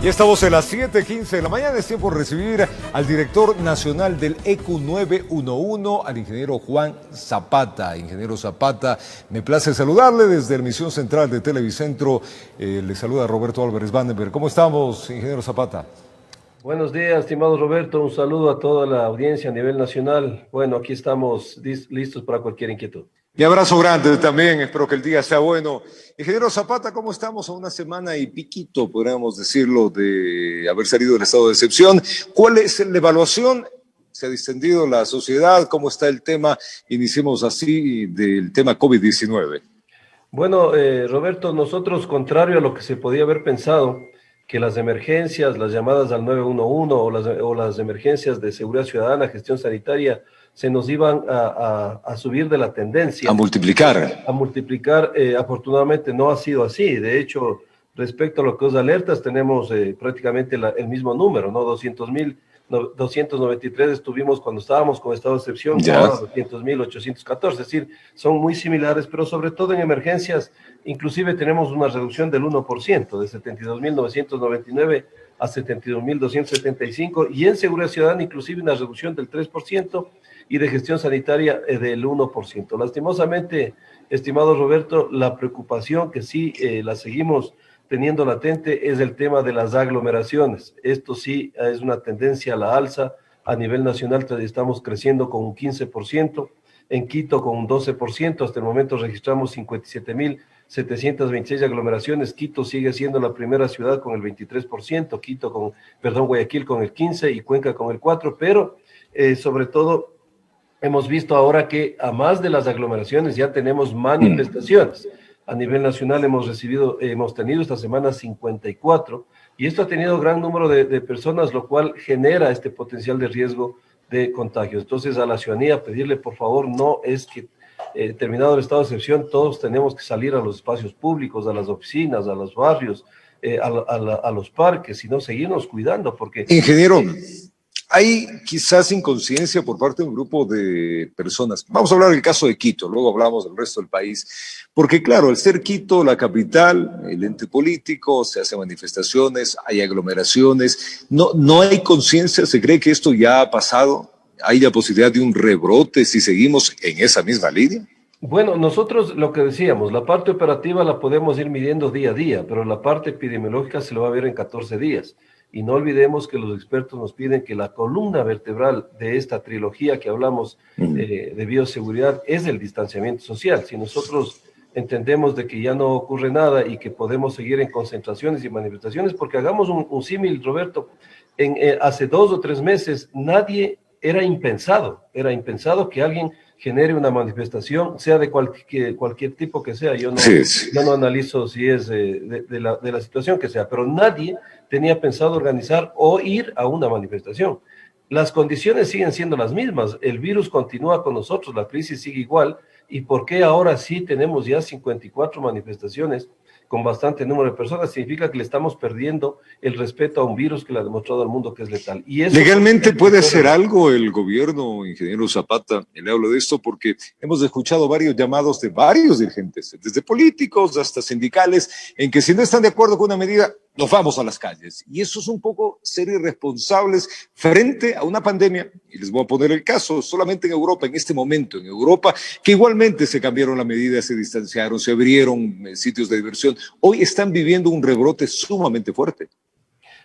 Ya estamos en las 7:15 de la mañana, es tiempo de recibir al director nacional del ECU 911, al ingeniero Juan Zapata. Ingeniero Zapata, me place saludarle desde la emisión central de Televicentro. Le saluda Roberto Álvarez Vandenberg. ¿Cómo estamos, ingeniero Zapata? Buenos días, estimado Roberto. Un saludo a toda la audiencia a nivel nacional. Bueno, aquí estamos listos para cualquier inquietud. Mi abrazo grande también, espero que el día sea bueno. Ingeniero Zapata, ¿cómo estamos? A una semana y piquito, podríamos decirlo, de haber salido del estado de excepción. ¿Cuál es la evaluación? ¿Se ha distendido la sociedad? ¿Cómo está el tema? Iniciemos así del tema COVID-19. Bueno, Roberto, nosotros, contrario a lo que se podía haber pensado, que las emergencias, las llamadas al 911 o las emergencias de seguridad ciudadana, gestión sanitaria, se nos iban a subir de la tendencia. A multiplicar. A multiplicar, afortunadamente no ha sido así. De hecho, respecto a lo que es alertas, tenemos prácticamente el mismo número, ¿no? 293 estuvimos cuando estábamos con estado de excepción, ahora 200.814, es decir, son muy similares, pero sobre todo en emergencias, inclusive tenemos una reducción del 1%, de 72.999 a 72.275, y en seguridad ciudadana inclusive una reducción del 3%, y de gestión sanitaria del 1%. Lastimosamente, estimado Roberto, la preocupación que sí la seguimos teniendo latente es el tema de las aglomeraciones. Esto sí es una tendencia a la alza. A nivel nacional estamos creciendo con un 15%, en Quito con un 12%, hasta el momento registramos 57.726 aglomeraciones. Quito sigue siendo la primera ciudad con el 23%, Guayaquil con el 15% y Cuenca con el 4%, pero sobre todo hemos visto ahora que a más de las aglomeraciones ya tenemos manifestaciones. A nivel nacional hemos tenido esta semana 54, y esto ha tenido gran número de personas, lo cual genera este potencial de riesgo de contagio. Entonces, a la ciudadanía pedirle, por favor, no es que terminado el estado de excepción, todos tenemos que salir a los espacios públicos, a las oficinas, a los barrios, a los parques, sino seguirnos cuidando, porque... Ingeniero, hay quizás inconsciencia por parte de un grupo de personas. Vamos a hablar del caso de Quito, luego hablamos del resto del país. Porque claro, al ser Quito la capital, el ente político, se hacen manifestaciones, hay aglomeraciones, no hay conciencia, se cree que esto ya ha pasado, hay la posibilidad de un rebrote si seguimos en esa misma línea. Bueno, nosotros lo que decíamos, la parte operativa la podemos ir midiendo día a día, pero la parte epidemiológica se lo va a ver en 14 días. Y no olvidemos que los expertos nos piden que la columna vertebral de esta trilogía que hablamos de bioseguridad es el distanciamiento social. Si nosotros entendemos de que ya no ocurre nada y que podemos seguir en concentraciones y manifestaciones, porque hagamos un símil, Roberto, hace 2 o 3 meses nadie era impensado que alguien genere una manifestación, sea de cualquier tipo que sea. Yo no analizo si es de la situación que sea, pero nadie tenía pensado organizar o ir a una manifestación. Las condiciones siguen siendo las mismas, el virus continúa con nosotros, la crisis sigue igual. ¿Y por qué ahora sí tenemos ya 54 manifestaciones con bastante número de personas? Significa que le estamos perdiendo el respeto a un virus que le ha demostrado al mundo que es letal. Y eso ¿legalmente puede hacer algo el gobierno, ingeniero Zapata? Le hablo de esto porque hemos escuchado varios llamados de varios dirigentes, desde políticos hasta sindicales, en que si no están de acuerdo con una medida, nos vamos a las calles. Y eso es un poco ser irresponsables frente a una pandemia. Y les voy a poner el caso, solamente en Europa, en este momento, en Europa, que igualmente se cambiaron las medidas, se distanciaron, se abrieron sitios de diversión. Hoy están viviendo un rebrote sumamente fuerte.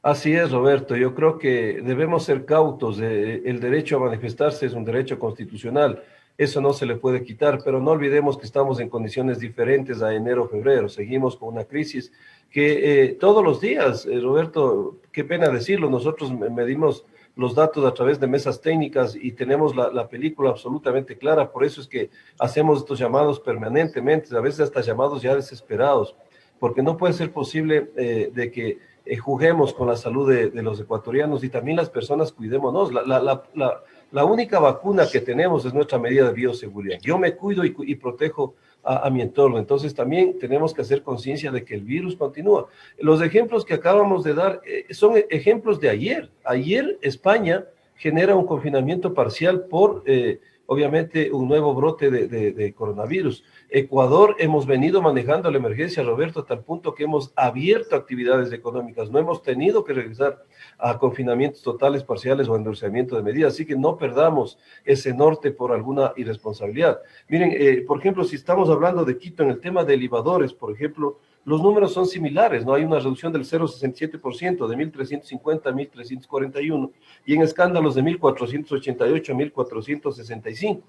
Así es, Roberto. Yo creo que debemos ser cautos. El derecho a manifestarse es un derecho constitucional. Eso no se le puede quitar, pero no olvidemos que estamos en condiciones diferentes a enero, febrero. Seguimos con una crisis que todos los días, Roberto, qué pena decirlo, nosotros medimos los datos a través de mesas técnicas y tenemos la película absolutamente clara. Por eso es que hacemos estos llamados permanentemente, a veces hasta llamados ya desesperados, porque no puede ser posible de que juguemos con la salud de los ecuatorianos, y también las personas cuidémonos. La única vacuna que tenemos es nuestra medida de bioseguridad. Yo me cuido y protejo a mi entorno. Entonces también tenemos que hacer conciencia de que el virus continúa. Los ejemplos que acabamos de dar son ejemplos de ayer. Ayer España genera un confinamiento parcial por obviamente un nuevo brote de coronavirus. Ecuador hemos venido manejando la emergencia, Roberto, hasta el punto que hemos abierto actividades económicas, no hemos tenido que regresar a confinamientos totales, parciales o endurecimiento de medidas, así que no perdamos ese norte por alguna irresponsabilidad. Miren, por ejemplo, si estamos hablando de Quito en el tema de elevadores, por ejemplo, los números son similares, ¿no? Hay una reducción del 0,67%, de 1.350 a 1.341, y en escándalos de 1.488 a 1.465.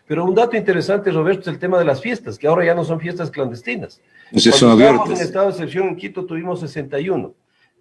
Pero un dato interesante, Roberto, es el tema de las fiestas, que ahora ya no son fiestas clandestinas. Entonces son Cuando estábamos en abiertas. estado de excepción en Quito tuvimos 61.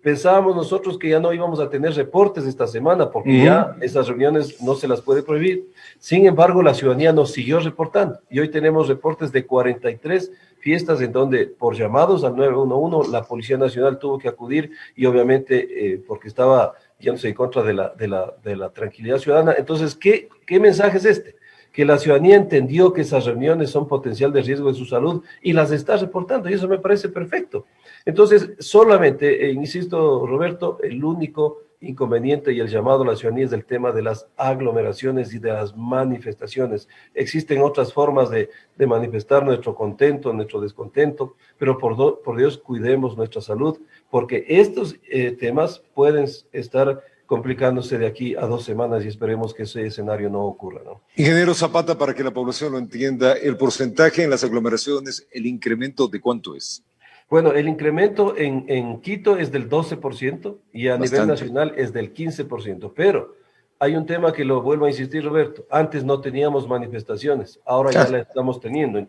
Pensábamos nosotros que ya no íbamos a tener reportes esta semana porque ya esas reuniones no se las puede prohibir. Sin embargo, la ciudadanía nos siguió reportando y hoy tenemos reportes de 43 fiestas en donde por llamados al 911 la Policía Nacional tuvo que acudir y obviamente porque estaba yéndose en contra de la tranquilidad ciudadana. Entonces, ¿qué mensaje es este? Que la ciudadanía entendió que esas reuniones son potencial de riesgo de su salud y las está reportando, y eso me parece perfecto. Entonces, solamente, insisto, Roberto, el único inconveniente y el llamado a la ciudadanía es del tema de las aglomeraciones y de las manifestaciones. Existen otras formas de manifestar nuestro contento, nuestro descontento, pero por Dios, cuidemos nuestra salud, porque estos temas pueden estar complicándose de aquí a 2 semanas y esperemos que ese escenario no ocurra, ¿no? Ingeniero Zapata, para que la población lo entienda, el porcentaje en las aglomeraciones, el incremento de cuánto es. Bueno, el incremento en Quito es del 12% y a nivel Bastante. nacional es del 15%, pero hay un tema que lo vuelvo a insistir, Roberto, antes no teníamos manifestaciones, ahora ya la estamos teniendo.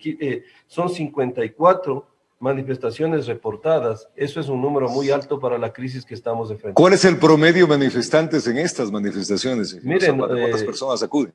Son 54 manifestaciones reportadas, eso es un número muy alto para la crisis que estamos enfrentando. ¿Cuál es el promedio de manifestantes en estas manifestaciones, ingeniero Miren, Zapata? ¿Cuántas personas acuden?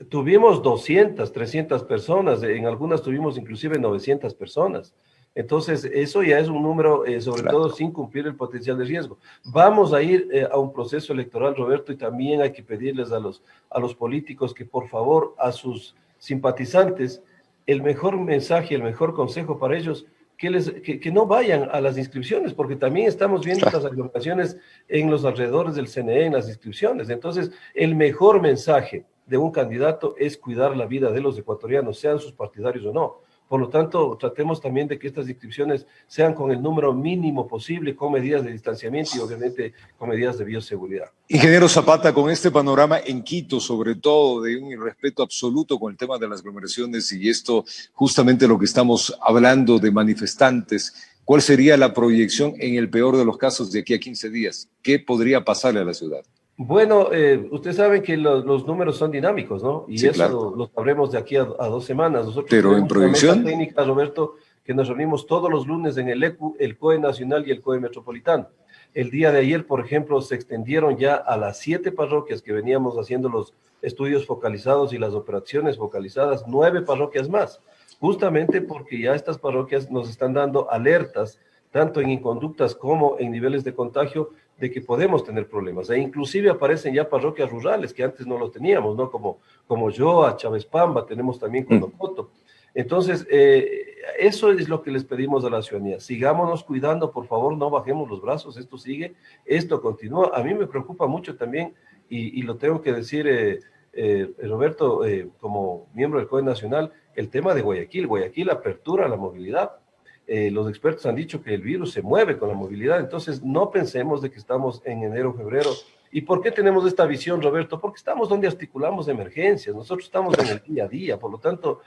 tuvimos 200, 300 personas, en algunas tuvimos inclusive 900 personas. Entonces, eso ya es un número, sobre todo sin cumplir el potencial de riesgo. Vamos a ir a un proceso electoral, Roberto, y también hay que pedirles a los políticos que por favor a sus simpatizantes, el mejor mensaje, el mejor consejo para ellos, que no vayan a las inscripciones, porque también estamos viendo estas aglomeraciones en los alrededores del CNE, en las inscripciones. Entonces, el mejor mensaje de un candidato es cuidar la vida de los ecuatorianos, sean sus partidarios o no. Por lo tanto, tratemos también de que estas inscripciones sean con el número mínimo posible, con medidas de distanciamiento y obviamente con medidas de bioseguridad. Ingeniero Zapata, con este panorama en Quito, sobre todo de un irrespeto absoluto con el tema de las aglomeraciones y esto justamente lo que estamos hablando de manifestantes, ¿cuál sería la proyección en el peor de los casos de aquí a 15 días? ¿Qué podría pasarle a la ciudad? Bueno, ustedes saben que los números son dinámicos, ¿no? Y Sí, eso claro. lo sabremos de aquí a 2 semanas. Nosotros Pero en tenemos una mesa proyección, técnica, Roberto, que nos reunimos todos los lunes en el ECU, el COE Nacional y el COE Metropolitano. El día de ayer, por ejemplo, se extendieron ya a las 7 parroquias que veníamos haciendo los estudios focalizados y las operaciones focalizadas, 9 parroquias más, justamente porque ya estas parroquias nos están dando alertas, tanto en inconductas como en niveles de contagio, de que podemos tener problemas. E inclusive aparecen ya parroquias rurales que antes no lo teníamos, ¿no? Como Yoa, Chávez Pamba, tenemos también Conocoto. Entonces, eso es lo que les pedimos a la ciudadanía. Sigámonos cuidando, por favor, no bajemos los brazos, esto sigue, esto continúa. A mí me preocupa mucho también, y lo tengo que decir, Roberto, como miembro del COE Nacional, el tema de Guayaquil. Guayaquil apertura la movilidad. Los expertos han dicho que el virus se mueve con la movilidad, entonces no pensemos de que estamos en enero, febrero. ¿Y por qué tenemos esta visión, Roberto? Porque estamos donde articulamos emergencias, nosotros estamos en el día a día, por lo tanto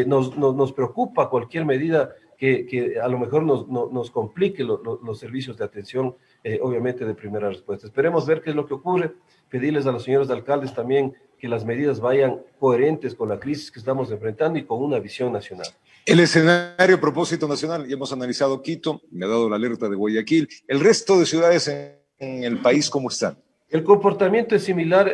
nos preocupa cualquier medida que a lo mejor nos complique los servicios de atención, obviamente de primera respuesta. Esperemos ver qué es lo que ocurre, pedirles a los señores alcaldes también que las medidas vayan coherentes con la crisis que estamos enfrentando y con una visión nacional. el escenario a propósito nacional, ya hemos analizado Quito, me ha dado la alerta de Guayaquil, el resto de ciudades en el país, ¿cómo están? El comportamiento es similar,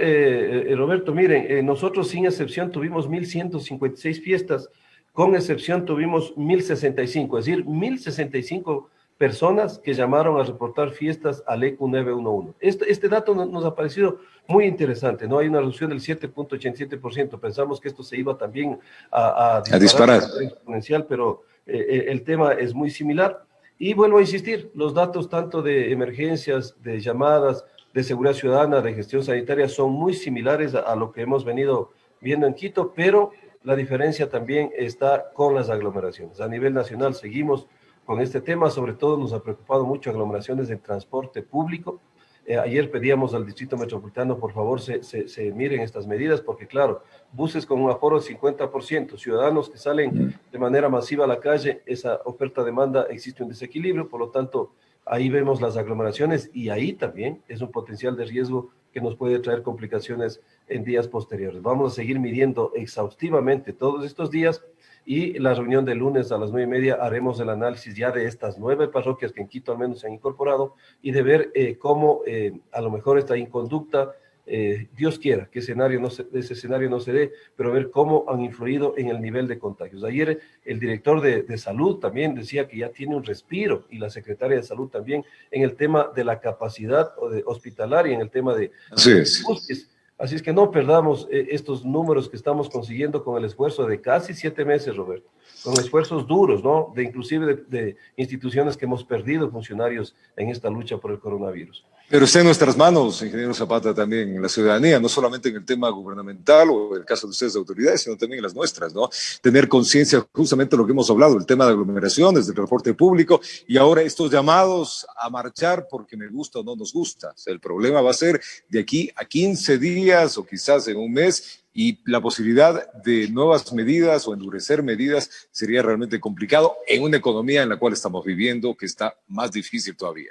Roberto. Miren, nosotros sin excepción tuvimos 1.156 fiestas, con excepción tuvimos 1.065, es decir, 1.065 personas que llamaron a reportar fiestas al ECU 911. Este dato nos ha parecido muy interesante, ¿no? Hay una reducción del 7,87%. Pensamos que esto se iba también a disparar de manera exponencial, pero el tema es muy similar. Y vuelvo a insistir, los datos tanto de emergencias, de llamadas, de seguridad ciudadana, de gestión sanitaria, son muy similares a lo que hemos venido viendo en Quito, pero la diferencia también está con las aglomeraciones. A nivel nacional seguimos con este tema, sobre todo nos ha preocupado mucho aglomeraciones del transporte público. Ayer pedíamos al Distrito Metropolitano, por favor, se miren estas medidas, porque claro, buses con un aforo del 50%, ciudadanos que salen de manera masiva a la calle, esa oferta-demanda existe un desequilibrio, por lo tanto, ahí vemos las aglomeraciones y ahí también es un potencial de riesgo que nos puede traer complicaciones en días posteriores. Vamos a seguir midiendo exhaustivamente todos estos días y la reunión del lunes a las 9:30 haremos el análisis ya de estas 9 parroquias que en Quito al menos se han incorporado y de ver cómo a lo mejor esta inconducta, Dios quiera que ese escenario no se dé, pero ver cómo han influido en el nivel de contagios. Ayer el director de salud también decía que ya tiene un respiro y la secretaria de salud también en el tema de la capacidad hospitalaria, en el tema de Así es. Así es que no perdamos estos números que estamos consiguiendo con el esfuerzo de casi 7 meses, Roberto, con esfuerzos duros, ¿no? Inclusive de instituciones que hemos perdido funcionarios en esta lucha por el coronavirus. Pero está en nuestras manos, ingeniero Zapata, también en la ciudadanía, no solamente en el tema gubernamental o en el caso de ustedes de autoridades, sino también en las nuestras, ¿no? Tener conciencia justamente de lo que hemos hablado, el tema de aglomeraciones, del transporte público y ahora estos llamados a marchar porque me gusta o no nos gusta. O sea, el problema va a ser de aquí a 15 días o quizás en un mes y la posibilidad de nuevas medidas o endurecer medidas sería realmente complicado en una economía en la cual estamos viviendo que está más difícil todavía.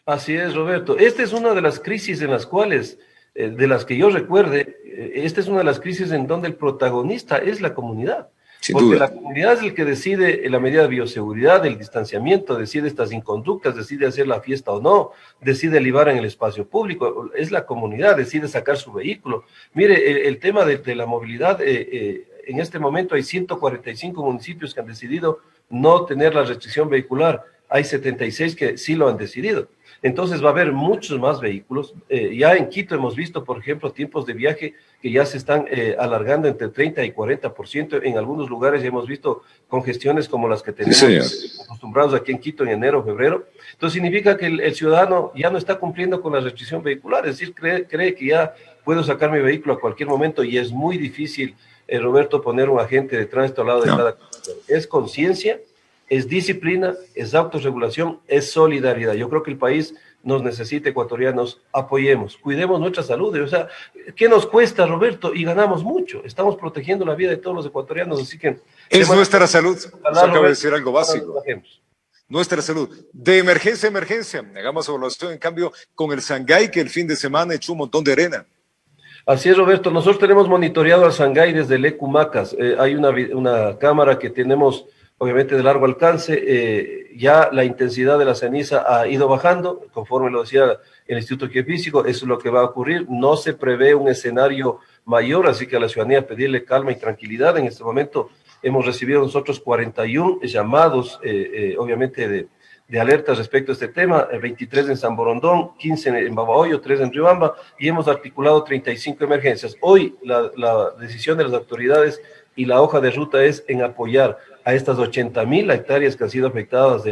Así es, Roberto. Esta es una de las crisis en las cuales, de las que yo recuerde, esta es una de las crisis en donde el protagonista es la comunidad. Sin Porque duda. la comunidad es el que decide la medida de bioseguridad, el distanciamiento, decide estas inconductas, decide hacer la fiesta o no, decide libar en el espacio público. Es la comunidad, decide sacar su vehículo. Mire, el tema de la movilidad, en este momento hay 145 municipios que han decidido no tener la restricción vehicular. Hay 76 que sí lo han decidido. Entonces va a haber muchos más vehículos. Ya en Quito hemos visto, por ejemplo, tiempos de viaje que ya se están alargando entre 30 y 40%. En algunos lugares ya hemos visto congestiones como las que tenemos acostumbrados aquí en Quito en enero, febrero. Entonces significa que el ciudadano ya no está cumpliendo con la restricción vehicular, es decir, cree que ya puedo sacar mi vehículo a cualquier momento y es muy difícil, Roberto, poner un agente de tránsito al lado de cada conductor. Es conciencia, es disciplina, es autorregulación, es solidaridad. Yo creo que el país nos necesita, ecuatorianos, apoyemos, cuidemos nuestra salud. O sea, ¿qué nos cuesta, Roberto? Y ganamos mucho. Estamos protegiendo la vida de todos los ecuatorianos, así que... Es nuestra salud. Usted acaba de decir algo básico. Nuestra salud. De emergencia a emergencia. Hagamos evaluación, en cambio, con el Sangay, que el fin de semana echó un montón de arena. Así es, Roberto. Nosotros tenemos monitoreado al Sangay desde el Ecumacas. Hay una cámara que tenemos obviamente de largo alcance, ya la intensidad de la ceniza ha ido bajando, conforme lo decía el Instituto Geofísico, eso es lo que va a ocurrir, no se prevé un escenario mayor, así que a la ciudadanía pedirle calma y tranquilidad. En este momento hemos recibido nosotros 41 llamados, obviamente de alertas respecto a este tema, 23 en San Borondón, 15 en Babahoyo, 3 en Riobamba, y hemos articulado 35 emergencias. Hoy la decisión de las autoridades y la hoja de ruta es en apoyar a estas 80,000 hectáreas que han sido afectadas de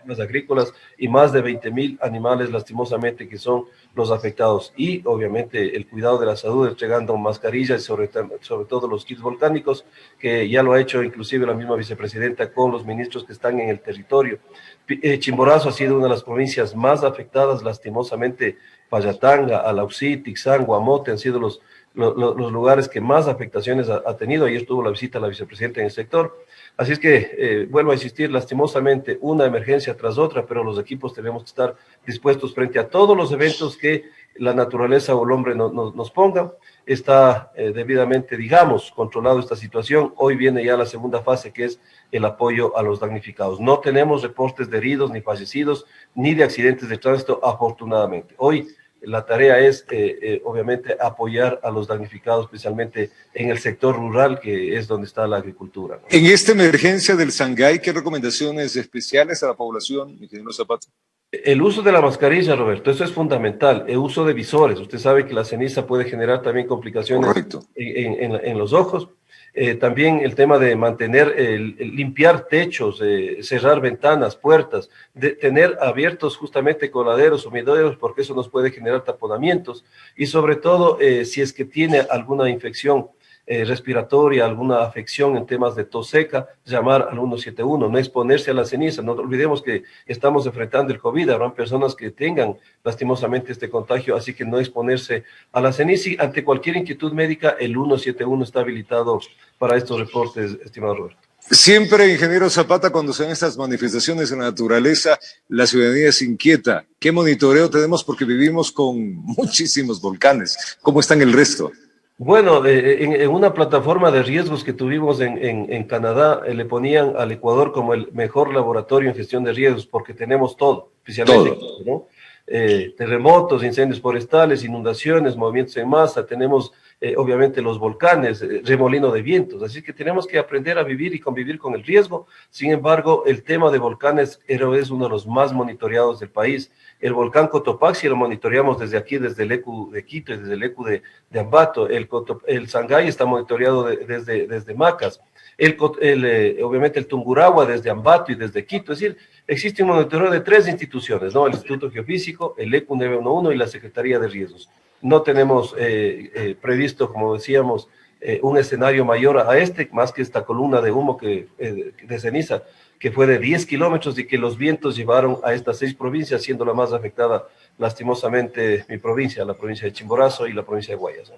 temas agrícolas y más de 20,000 animales lastimosamente que son los afectados. Y obviamente el cuidado de la salud, entregando mascarillas y sobre todo los kits volcánicos, que ya lo ha hecho inclusive la misma vicepresidenta con los ministros que están en el territorio. Chimborazo ha sido una de las provincias más afectadas, lastimosamente Payatanga, Alausí, Tixán, Guamote han sido los lugares que más afectaciones ha tenido. Ayer estuvo la visita a la vicepresidenta en el sector. Así es que, vuelvo a insistir, lastimosamente, una emergencia tras otra, pero los equipos tenemos que estar dispuestos frente a todos los eventos que la naturaleza o el hombre nos ponga. Está debidamente, digamos, controlado esta situación. Hoy viene ya la segunda fase, que es el apoyo a los damnificados. No tenemos reportes de heridos, ni fallecidos, ni de accidentes de tránsito, afortunadamente. Hoy la tarea es, obviamente, apoyar a los damnificados, especialmente en el sector rural, que es donde está la agricultura, ¿no? En esta emergencia del Sangay, ¿qué recomendaciones especiales a la población, ingeniero Zapata? El uso de la mascarilla, Roberto, eso es fundamental. El uso de visores. Usted sabe que la ceniza puede generar también complicaciones en los ojos. También el tema de mantener, limpiar techos, cerrar ventanas, puertas, de tener abiertos justamente coladeros, sumideros, porque eso nos puede generar taponamientos. Y sobre todo, si es que tiene alguna infección respiratoria, alguna afección en temas de tos seca, llamar al 171, no exponerse a la ceniza. No olvidemos que estamos enfrentando el COVID, habrán personas que tengan lastimosamente este contagio, así que no exponerse a la ceniza. Y ante cualquier inquietud médica, el 171 está habilitado para estos reportes, estimado Roberto. Siempre, ingeniero Zapata, cuando se ven estas manifestaciones en la naturaleza, la ciudadanía se inquieta. ¿Qué monitoreo tenemos? Porque vivimos con muchísimos volcanes. ¿Cómo están el resto? Bueno, en una plataforma de riesgos que tuvimos en Canadá, le ponían al Ecuador como el mejor laboratorio en gestión de riesgos, porque tenemos todo, especialmente, ¿no? Terremotos, incendios forestales, inundaciones, movimientos en masa, tenemos obviamente los volcanes, remolino de vientos, así que tenemos que aprender a vivir y convivir con el riesgo. Sin embargo, el tema de volcanes es uno de los más monitoreados del país. El volcán Cotopaxi lo monitoreamos desde aquí, desde el ECU de Quito y desde el ECU de Ambato. El Sangay está monitoreado desde Macas. Obviamente el Tungurahua desde Ambato y desde Quito. Es decir, existe un monitoreo de 3 instituciones, ¿no? El Instituto Geofísico, el ECU 911 y la Secretaría de Riesgos. No tenemos previsto, como decíamos, un escenario mayor a este, más que esta columna de humo de ceniza, que fue de 10 kilómetros y que los vientos llevaron a estas 6 provincias, siendo la más afectada, lastimosamente, mi provincia, la provincia de Chimborazo y la provincia de Guayas, ¿no?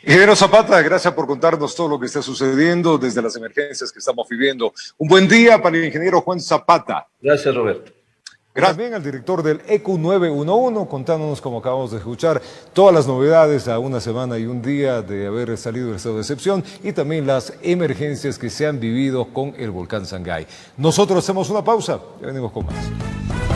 Ingeniero Zapata, gracias por contarnos todo lo que está sucediendo desde las emergencias que estamos viviendo. Un buen día para el ingeniero Juan Zapata. Gracias, Roberto. Gracias. También al director del ECU 911, contándonos, como acabamos de escuchar, todas las novedades a una semana y un día de haber salido del estado de excepción y también las emergencias que se han vivido con el volcán Sangay. Nosotros hacemos una pausa y venimos con más.